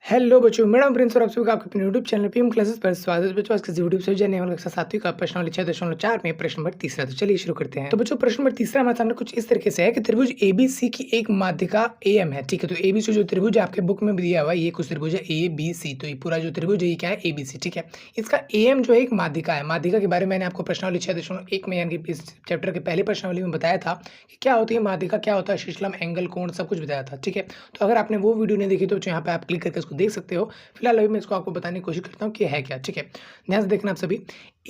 Hello बच्चों, मेरा नाम प्रिंस और आप सभी का आपके अपने यूट्यूब चैनल पीएम क्लासेस पर स्वागत है। बच्चों आज के यूट्यूब से जाने वाला कक्षा 7वीं का प्रश्न वाली 6.4 में प्रश्न नंबर तीसरा। तो चलिए शुरू करते हैं। तो बच्चों प्रश्न नंबर तीसरा हमारे सामने कुछ इस तरीके से है कि त्रिभुज एबीसी की एक माध्यिका एएम है। ठीक है, तो एबीसी जो त्रिभुज आपके बुक में दिया हुआ है, ये कुछ त्रिभुज है एबीसी। तो ये पूरा जो त्रिभुज है ये क्या है, एबीसी। ठीक है, इसका एएम जो है एक माध्यिका है। माध्यिका के बारे में मैंने आपको प्रश्नावली 6.1 में यानी कि इस चैप्टर के पहले प्रश्नावली में बताया था कि क्या होती है माध्यिका, क्या होता है शीतलम, एंगल, कोण, सब कुछ बताया था। ठीक है, तो अगर आपने वो वीडियो नहीं देखी तो यहाँ पे आप क्लिक करके उसको देख सकते हो। फिलहाल अभी मैं इसको आपको बताने की कोशिश करता हूँ कि है क्या। ठीक है, ध्यान से देखना आप सभी।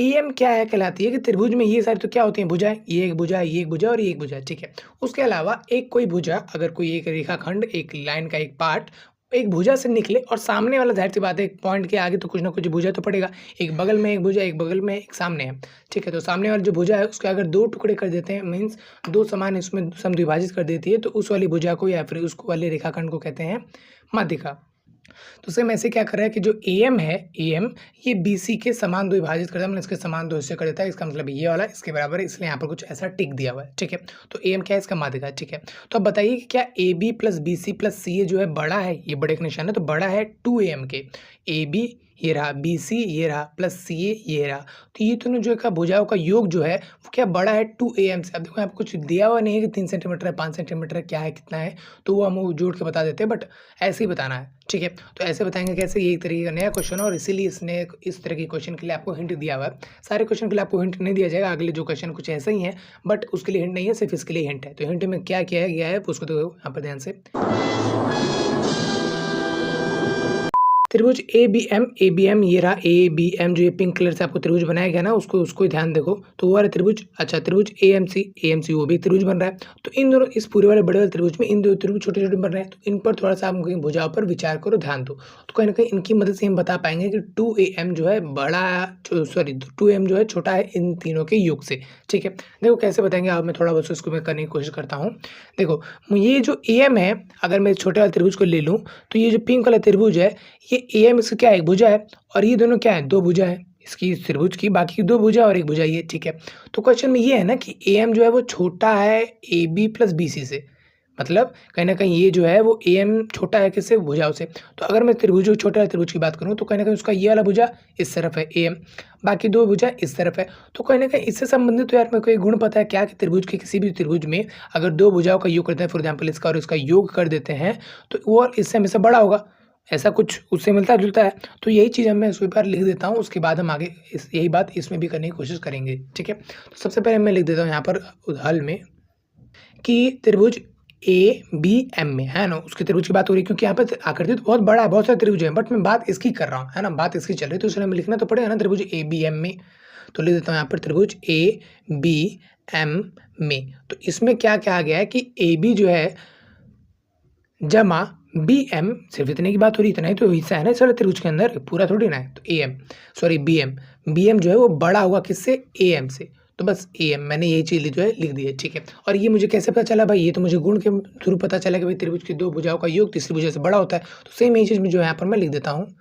एएम क्या है, कहलाती है कि त्रिभुज में ये सारी तो क्या होती है, भुजाएं। ये एक भुजा, ये एक भुजा और ये एक भुजा। ठीक है, उसके अलावा एक कोई भुजा, अगर कोई एक रेखाखंड, एक लाइन का एक पार्ट एक भुजा से निकले और सामने वाला, जाहिर सी बात है एक पॉइंट के आगे तो कुछ ना कुछ भुजा तो पड़ेगा। एक बगल में एक भुजा, एक बगल में एक सामने है। ठीक है, तो सामने वाला जो भुजा है उसके अगर दो टुकड़े कर देते हैं, मीन्स दो समान इसमें समद्विभाजित कर देती है, तो उस वाली भुजा को या फिर उसको वाले रेखाखंड को कहते हैं माध्यिका। तो सेम ऐसे क्या कर रहा है कि जो एएम है, एएम ये बीसी के समान द्विभाजित करता है, मतलब इसके समान दो हिस्से कर देता है। इसका मतलब ये वाला इसके बराबर है, इसलिए यहाँ पर कुछ ऐसा टिक दिया हुआ है। ठीक है, तो एएम क्या है, इसका माध्यिका है। ठीक है, तो अब बताइए कि क्या A B plus B C plus C A जो है बड़ा है, ये बड़े का निशान है, तो बड़ा है 2am के। ए बी ये रहा, बी सी ये रहा, प्लस सी ए ये रहा, तो ये दोनों जो है भुजाओं का योग जो है वो क्या बड़ा है 2am से। अब देखो यहाँ पर कुछ दिया हुआ नहीं है कि 3 सेंटीमीटर है, 5 सेंटीमीटर है, क्या है, कितना है, तो वो हम जोड़ के बता देते हैं, बट ऐसे ही बताना है। ठीक है, तो ऐसे बताएंगे कैसे, ये एक तरीके का नया क्वेश्चन है और इसीलिए इसने इस तरह के क्वेश्चन के लिए आपको हिंट दिया हुआ है। सारे क्वेश्चन के लिए आपको हिंट नहीं दिया जाएगा, अगले जो क्वेश्चन कुछ ऐसे ही हैं, बट उसके लिए हिंट नहीं है, सिर्फ इसके लिए हिंट है। तो हिंट में क्या किया गया है उसको तो यहाँ पर ध्यान से। त्रिभुज ए बी एम ये रहा, ए बी एम जो ये पिंक कलर से आपको त्रिभुज बनाया गया ना, उसको ही ध्यान देखो। तो वो वाला त्रिभुज, अच्छा त्रिभुज ए एम सी वो भी त्रिभुज बन रहा है। तो इन दोनों, इस पूरे वाले बड़े वाले त्रिभुज में इन दो त्रिभुज छोटे छोटे बन रहे हैं, तो इन पर थोड़ा सा हम भुजाओं पर विचार करो, ध्यान दो। तो कहीं ना कहीं इनकी मदद से हम बता पाएंगे कि 2am जो है बड़ा, सॉरी 2am जो है छोटा है इन तीनों के योग से। ठीक है, देखो कैसे बताएंगे, अब मैं थोड़ा बहुत इसको मैं करने की कोशिश करता हूँ। देखो ये जो am है, अगर मैं छोटे वाले त्रिभुज को ले लूँ, तो ये जो पिंक वाला त्रिभुज है, ये एम इसका क्या है, एक भुजा है, और ये दोनों क्या है, दो भुजा है इसकी, इस त्रिभुज की, बाकी दो भुजा और एक भुजा ये। ठीक है, तो क्वेश्चन में ये है ना कि एम जो है वो छोटा है A B plus B C से, मतलब कहीं ना कहीं ये जो है वो एम छोटा है किससे, भुजाओं से। तो अगर मैं त्रिभुज, छोटे वाले त्रिभुज की बात करूँ, तो कहीं ना कहीं उसका ये वाला भुजा इस तरफ है एम, बाकी दो भुजा इस तरफ है। तो कहीं ना कहीं इससे संबंधित तो यार मेरे को एक गुण पता है क्या, कि त्रिभुज के किसी भी त्रिभुज में अगर दो भुजाओं का योग करते हैं, फॉर एग्जाम्पल इसका और इसका योग कर देते हैं, तो वो इससे हमेशा बड़ा होगा, ऐसा कुछ उससे मिलता जुलता है। तो यही चीज़ मैं इस बार लिख देता हूँ, उसके बाद हम आगे यही बात इसमें भी करने की कोशिश करेंगे। ठीक है, तो सबसे पहले मैं लिख देता हूँ यहाँ पर हल में कि त्रिभुज ए बी एम में है ना, उसके त्रिभुज की बात हो रही है, क्योंकि यहाँ पर आकृति तो बहुत बड़ा है, बहुत सारे त्रिभुज है, बट मैं बात इसकी कर रहा हूँ, है ना, बात इसकी चल रही है, तो इसलिए हमें लिखना तो पड़ेगा ना त्रिभुज ए बी एम में। तो लिख देता हूँ यहाँ पर त्रिभुज ए बी एम में। तो इसमें क्या क्या आ गया है कि ए बी जो है जमा बी एम, सिर्फ इतने की बात हो रही, इतना ही तो हिस्सा है ना इस वाले त्रिभुज के अंदर, पूरा थोड़ी ना है। तो A M, sorry B M जो है वो बड़ा होगा किससे, ए एम से। तो बस ए एम मैंने यही चीज़ जो है लिख दी है। ठीक है, और ये मुझे कैसे पता चला भाई, ये तो मुझे गुण के थ्रू पता चला कि भाई त्रिभुज की दो भुजाओं का योग तीसरी भुजा से बड़ा होता है। तो सेम यही चीज़ जो है यहाँ पर मैं लिख देता हूँ।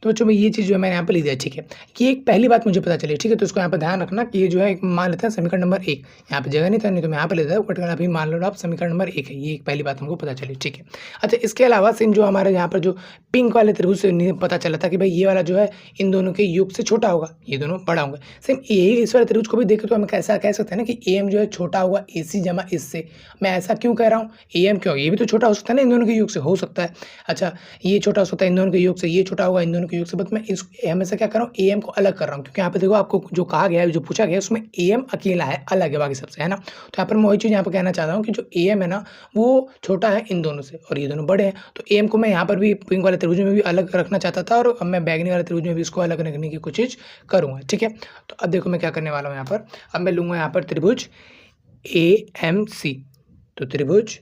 तो बच्चों में ये चीज़ जो है मैंने यहाँ पर लिख दिया। ठीक है, कि एक पहली बात मुझे पता चली। ठीक है, तो इसको यहाँ पर ध्यान रखना कि ये जो है एक मान लेते हैं समीकरण नंबर 1, यहाँ पे जगह नहीं था, नहीं तो मैं यहाँ पर लेता हूँ, बट अभी मान लो आप समीकरण नंबर 1 है, ये एक पहली बात हमको पता चली। ठीक है, अच्छा इसके अलावा सेम जो हमारे यहाँ पर जो पिंक वाले त्रिभुज से पता चला था कि भाई ये वाला जो है इन दोनों के योग से छोटा होगा, ये दोनों बड़ा होंगे। सेम यही इस वाले त्रिभुज को भी देखें तो हम कैसा कह सकते हैं ना कि एम जो है छोटा होगा ए सी जमा इससे। मैं ऐसा क्यों कह रहा हूँ, एम क्यों, ये भी तो छोटा हो सकता है ना इन दोनों के योग से, हो सकता है। अच्छा ये छोटा हो सकता है इन दोनों के योग से, ये छोटा होगा इन दोनों के योग से, बट मैं इस हमेशा क्या कर रहा हूँ, एम को अलग कर रहा हूँ, क्योंकि यहाँ पे देखो आपको जो कहा गया है, जो पूछा गया है उसमें एम अकेला है, अलग है बाकी सबसे, है ना। तो यहाँ पर मैं वही चीज़ यहाँ पर कहना चाहता हूँ कि जो एम है ना वो छोटा है इन दोनों से और ये दोनों बड़े हैं। तो एम को मैं यहाँ पर भी पिंक वाले त्रिभुज में भी अलग रखना चाहता था, और अब मैं बैगनी वाले त्रिभुज में भी इसको अलग रखने की कोशिश करूँगा। ठीक है, तो अब देखो मैं क्या करने वाला हूँ यहाँ पर, अब मैं लूँगा यहाँ पर त्रिभुज ए एम सी। तो त्रिभुज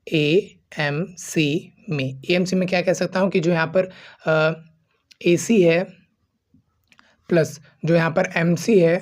ए एम सी में, ए एम सी में क्या कह सकता हूँ कि जो यहाँ पर ए सी है प्लस जो यहाँ पर एम सी है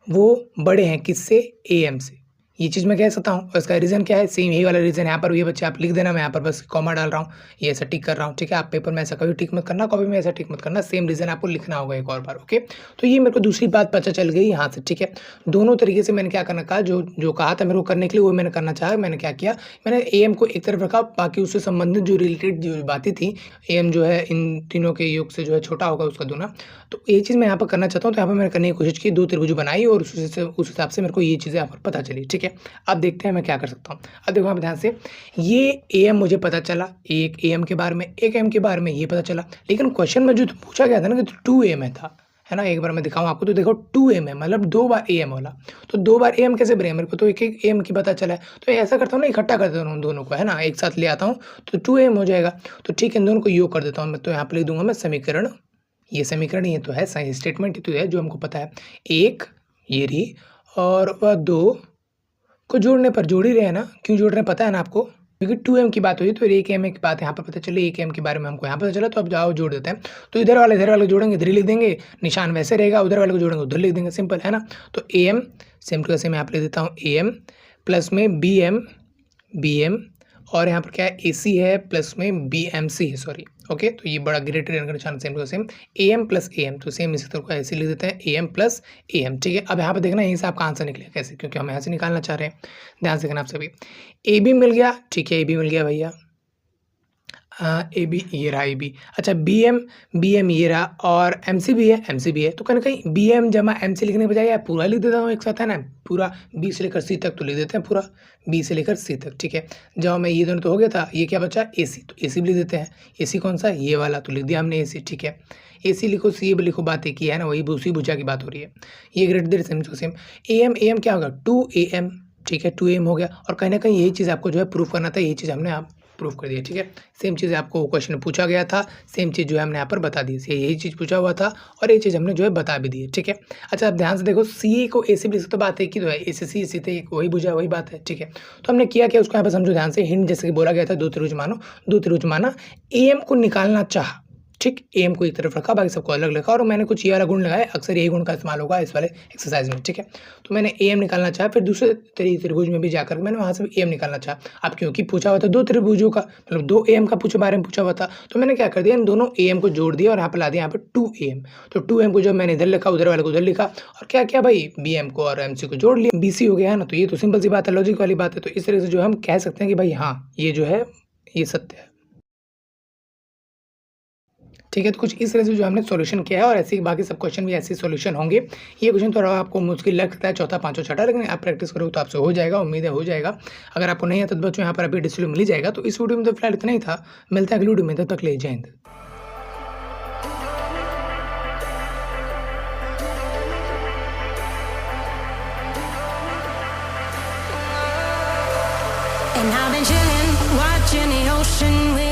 वो बड़े हैं किससे, ए एम से। ये चीज़ मैं कह सकता हूँ और इसका रीज़न क्या है, सेम यही वाला रीज़न यहाँ पर भी है बच्चे, आप लिख देना, मैं यहाँ पर बस कॉमा डाल रहा हूँ, ये ऐसा टिक कर रहा हूँ, ठीक है। आप पेपर में ऐसा कभी टिक मत करना, कॉपी में ऐसा टिक मत करना, सेम रीज़न आपको लिखना होगा एक और बार, ओके। तो ये मेरे को दूसरी बात पता चल गई यहाँ से, ठीक है। दोनों तरीके से मैंने क्या करना कहा, जो कहा था मेरे को करने के लिए वो मैंने करना चाहा। मैंने क्या किया, मैंने एएम को एक तरफ रखा, बाकी उससे संबंधित जो रिलेटेड जो बातें थी, एएम जो है इन तीनों के योग से जो है छोटा होगा उसका दूना, तो ये चीज़ मैं यहाँ पर करना चाहता हूँ। तो यहाँ पर मैंने करने की कोशिश की, 2 त्रिभुज बनाई और उस हिसाब से मेरे को ये चीज़ें यहाँ पर पता चली, ठीक है। अब देखते हैं मैं क्या कर सकता हूँ। अब देखो आप ध्यान से, ये एएम मुझे पता चला, एक एएम के बारे में, एक एम के बारे में ये पता चला, लेकिन क्वेश्चन में जो पूछा गया था ना कि 2 एम है था, है ना। एक बार मैं दिखाऊँ आपको, तो देखो 2 एम है, मतलब 2 बार एएम वाला। तो 2 बार एएम कैसे बनेगा, मेरे को तो एक-एक एएम की पता चला है। तो ऐसा करता हूँ ना, इकट्ठा कर देता हूँ उन दोनों को, है ना, एक साथ ले आता हूँ, तो 2 एम हो जाएगा। तो ठीक है, इन दोनों को योग कर देता हूँ मैं। तो यहाँ पे लिख दूँगा मैं समीकरण, ये समीकरण ये तो है, सही स्टेटमेंट तो है जो हमको पता है। 1 ये रही और वह 2 को जोड़ने पर जोड़ ही रहे हैं ना, क्यों जोड़ रहे हैं पता है ना आपको, क्योंकि 2m की बात हुई तो 1m की बात यहाँ पर पता चली, 1m के बारे में हमको यहाँ पता चला। तो अब जाओ जोड़ देते हैं। तो इधर वाले जोड़ेंगे, इधर ही लिख देंगे, निशान वैसे रहेगा, उधर वाले को जोड़ेंगे उधर लिख देंगे, सिंपल है ना। तो am सेम टू सेम यहाँ पर लिख देता हूँ, am प्लस में bm और यहाँ पर क्या है, AC है प्लस में BMC है, सॉरी, ओके। तो ये बड़ा ग्रेटर एन का निशान same to same, AM plus AM, तो सेम इसी तरह को ऐसे लिख देते हैं, AM प्लस AM, ठीक है। अब यहाँ पर देखना यहीं से आपका आंसर निकलेगा कैसे, क्योंकि हम यहाँ से निकालना चाह रहे हैं, ध्यान से देखना आप सभी। AB मिल गया, ठीक है, AB मिल गया भैया, AB ये रहा AB। अच्छा BM ये रहा और MC भी है, तो कहीं ना कहीं BM जमा MC लिखने के बजाय पूरा लिख देता हूँ एक साथ, है ना, पूरा B से लेकर C तक तो लिख देते हैं, पूरा B से लेकर C तक, ठीक है। जब मैं ये दोनों तो हो गया था, ये क्या बचा AC, तो AC भी लिख देते हैं। AC कौन सा, ये वाला, तो लिख दिया हमने AC, ठीक है। AC लिखो, C भी लिखो, बात एक ही है ना, वही उसी भुजा की बात हो रही है। ये greater than same to same. AM क्या होगा, 2AM, ठीक है, 2AM हो गया। और कहीं ना कहीं यही चीज़ आपको जो है प्रूफ करना था, यही चीज़ हमने आप प्रूफ कर दिया, ठीक है। सेम चीज़ आपको क्वेश्चन में पूछा गया था, सेम चीज़ जो है हमने यहाँ पर बता दी, यही चीज़ पूछा हुआ था और ये चीज़ हमने जो है बता भी दी है, ठीक है। अच्छा, आप ध्यान से देखो, सी को ए से भी लिख सकते, तो बात एक ही तो है, ए से सी, सी से वही बुझा, वही बात है, ठीक है। तो हमने किया क्या, उसको यहाँ पर समझो ध्यान से, हिंट जैसे कि बोला गया था, 2 त्रिभुज मानो, 2 त्रिभुज माना, AM को निकालना चाहा, ठीक, AM को एक तरफ रखा, बाकी सबको अलग लिखा और मैंने कुछ ये वाला गुण लगाया, अक्सर यही गुण का इस्तेमाल होगा इस वाले एक्सरसाइज में, ठीक है। तो मैंने AM निकालना चाहा, फिर दूसरे त्रिभुज में भी जाकर मैंने वहाँ से भी AM निकालना चाहा। अब क्योंकि पूछा हुआ था 2 त्रिभुजों का, मतलब 2 AM का बारे में पूछा हुआ था, तो मैंने क्या कर दिया, इन दोनों AM को जोड़ दिया और यहाँ पर ला दिया यहाँ पर 2AM। तो 2AM को जब मैंने इधर लिखा, उधर वाले को उधर लिखा और क्या किया भाई, BM को और MC को जोड़ लिया, BC हो गया है ना। तो ये तो सिंपल सी बात है, लॉजिक वाली बात है। तो इस तरह से जो हम कह सकते हैं कि भाई हाँ, ये जो है ये सत्य है, ठीक है। तो कुछ इस तरह से जो हमने सॉल्यूशन किया है और ऐसे ही बाकी सब क्वेश्चन भी ऐसे सॉल्यूशन होंगे। ये क्वेश्चन थोड़ा आपको मुश्किल लगता है, चौथा, पांचवा, छठा, लेकिन आप प्रैक्टिस करोगे तो आपसे हो जाएगा, उम्मीद है हो जाएगा। अगर आपको नहीं आता तो बच्चों यहाँ पर अभी डिस्प्ले मिल जाएगा। तो इस वीडियो में तो फिलहाल इतना ही था, मिलता है अगली वीडियो में, तब तक ले जय Hind. And I've been chilling, watching the ocean with